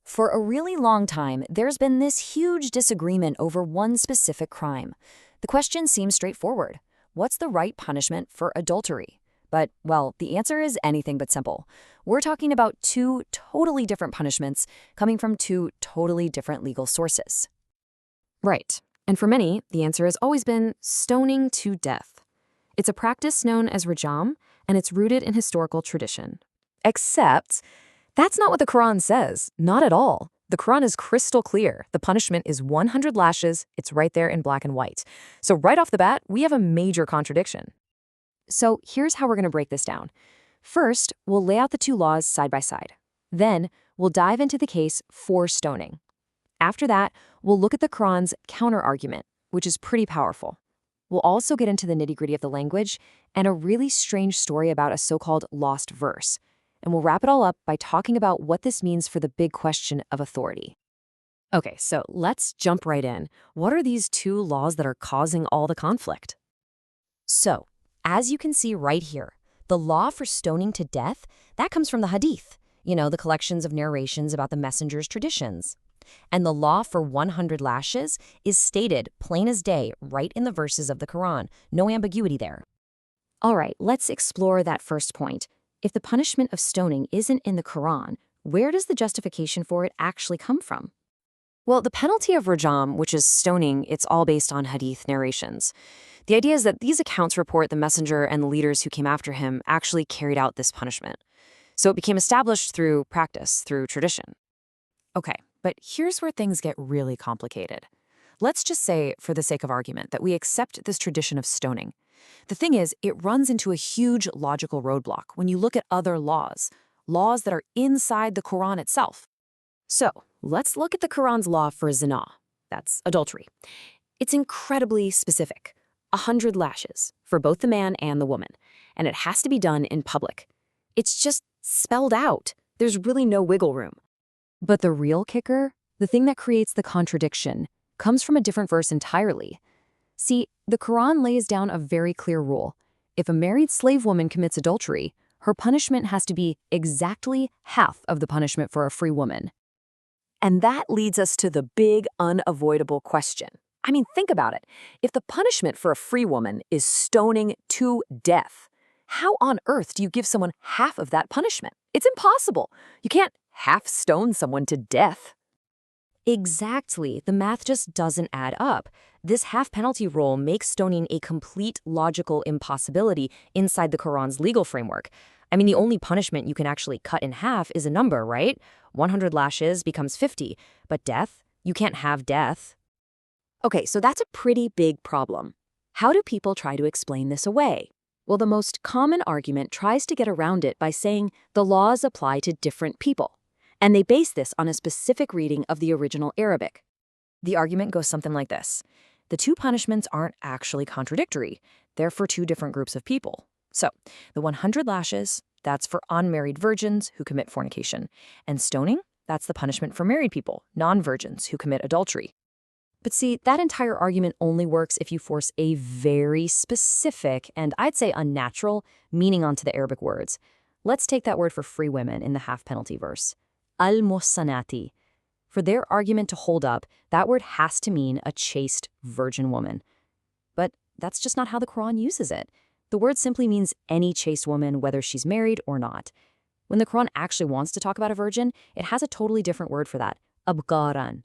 For a really long time, there's been this huge disagreement over one specific crime. The question seems straightforward. What's the right punishment for adultery? But, well, the answer is anything but simple. We're talking about two totally different punishments coming from two totally different legal sources. Right. And for many, the answer has always been stoning to death. It's a practice known as Rajam, and it's rooted in historical tradition. Except, that's not what the Quran says. Not at all. The Quran is crystal clear. The punishment is 100 lashes. It's right there in black and white. So right off the bat, we have a major contradiction. So here's how we're going to break this down. First, we'll lay out the two laws side by side. Then, we'll dive into the case for stoning. After that, we'll look at the Quran's counter-argument, which is pretty powerful. We'll also get into the nitty-gritty of the language and a really strange story about a so-called lost verse. And we'll wrap it all up by talking about what this means for the big question of authority. Okay, so let's jump right in. What are these two laws that are causing all the conflict? So, as you can see right here, the law for stoning to death, that comes from the Hadith, the collections of narrations about the messenger's traditions. And the law for 100 lashes is stated plain as day right in the verses of the Quran. No ambiguity there. All right, let's explore that first point. If the punishment of stoning isn't in the Quran, where does the justification for it actually come from? Well, the penalty of Rajam, which is stoning, it's all based on Hadith narrations. The idea is that these accounts report the messenger and the leaders who came after him actually carried out this punishment. So it became established through practice, through tradition. Okay, but here's where things get really complicated. Let's just say, for the sake of argument, that we accept this tradition of stoning. The thing is, it runs into a huge logical roadblock when you look at other laws that are inside the Quran itself. So, let's look at the Quran's law for zina. That's adultery. It's incredibly specific. 100 lashes for both the man and the woman. And it has to be done in public. It's just spelled out. There's really no wiggle room. But the real kicker, the thing that creates the contradiction, comes from a different verse entirely. See, the Quran lays down a very clear rule. If a married slave woman commits adultery, her punishment has to be exactly half of the punishment for a free woman. And that leads us to the big, unavoidable question. I mean, think about it. If the punishment for a free woman is stoning to death, how on earth do you give someone half of that punishment? It's impossible. You can't half stone someone to death. Exactly. The math just doesn't add up. This half penalty rule makes stoning a complete logical impossibility inside the Quran's legal framework. I mean, the only punishment you can actually cut in half is a number, right? 100 lashes becomes 50. But death? You can't have death. Okay, so that's a pretty big problem. How do people try to explain this away? Well, the most common argument tries to get around it by saying the laws apply to different people. And they base this on a specific reading of the original Arabic. The argument goes something like this. The two punishments aren't actually contradictory. They're for two different groups of people. So, the 100 lashes, that's for unmarried virgins who commit fornication. And stoning, that's the punishment for married people, non-virgins who commit adultery. But see, that entire argument only works if you force a very specific, and I'd say unnatural, meaning onto the Arabic words. Let's take that word for free women in the half penalty verse. Al-Muhsanati. For their argument to hold up, that word has to mean a chaste virgin woman. But that's just not how the Quran uses it. The word simply means any chaste woman, whether she's married or not. When the Quran actually wants to talk about a virgin, it has a totally different word for that, abgaran.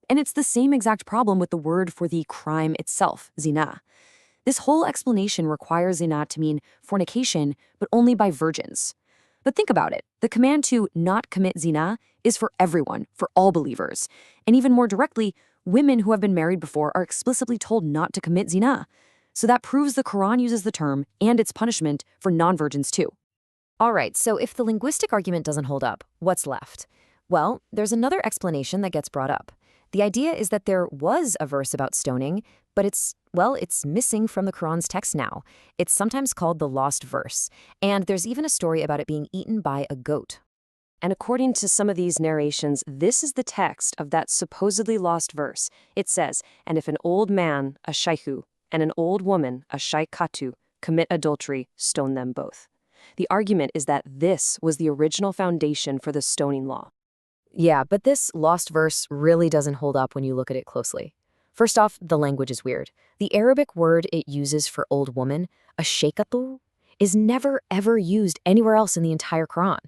And it's the same exact problem with the word for the crime itself, zina. This whole explanation requires zina to mean fornication, but only by virgins. But think about it. The command to not commit zina is for everyone, for all believers. And even more directly, women who have been married before are explicitly told not to commit zina. So that proves the Quran uses the term and its punishment for non-virgins too. All right, so if the linguistic argument doesn't hold up, what's left? Well, there's another explanation that gets brought up. The idea is that there was a verse about stoning, but it's missing from the Quran's text now. It's sometimes called the lost verse, and there's even a story about it being eaten by a goat. And according to some of these narrations, this is the text of that supposedly lost verse. It says, "And if an old man, a shaykhu, and an old woman, a shaykhatu, commit adultery, stone them both." The argument is that this was the original foundation for the stoning law. Yeah, but this lost verse really doesn't hold up when you look at it closely. First off, the language is weird. The Arabic word it uses for old woman, a shaykatu, is never ever used anywhere else in the entire Quran.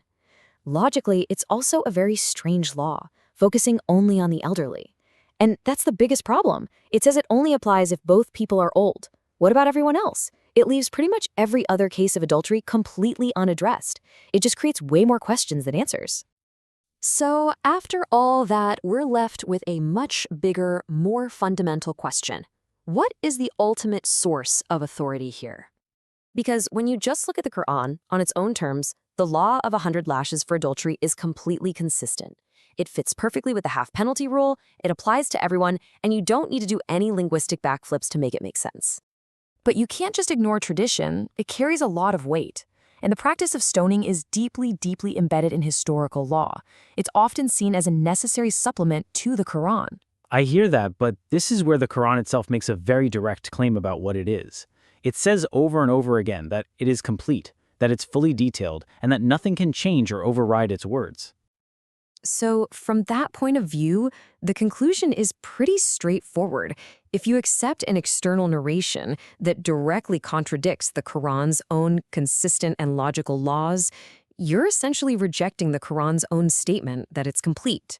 Logically, it's also a very strange law, focusing only on the elderly. And that's the biggest problem. It says it only applies if both people are old. What about everyone else? It leaves pretty much every other case of adultery completely unaddressed. It just creates way more questions than answers. So, after all that, we're left with a much bigger, more fundamental question. What is the ultimate source of authority here? Because when you just look at the Quran on its own terms, the law of 100 lashes for adultery is completely consistent. It fits perfectly with the half penalty rule, it applies to everyone, and you don't need to do any linguistic backflips to make it make sense. But you can't just ignore tradition, it carries a lot of weight. And the practice of stoning is deeply, deeply embedded in historical law. It's often seen as a necessary supplement to the Quran. I hear that, but this is where the Quran itself makes a very direct claim about what it is. It says over and over again that it is complete, that it's fully detailed, and that nothing can change or override its words. So, from that point of view, the conclusion is pretty straightforward. If you accept an external narration that directly contradicts the Quran's own consistent and logical laws, you're essentially rejecting the Quran's own statement that it's complete.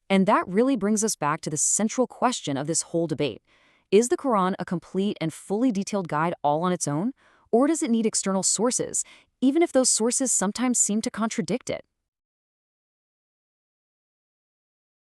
And that really brings us back to the central question of this whole debate. Is the Quran a complete and fully detailed guide all on its own? Or does it need external sources, even if those sources sometimes seem to contradict it?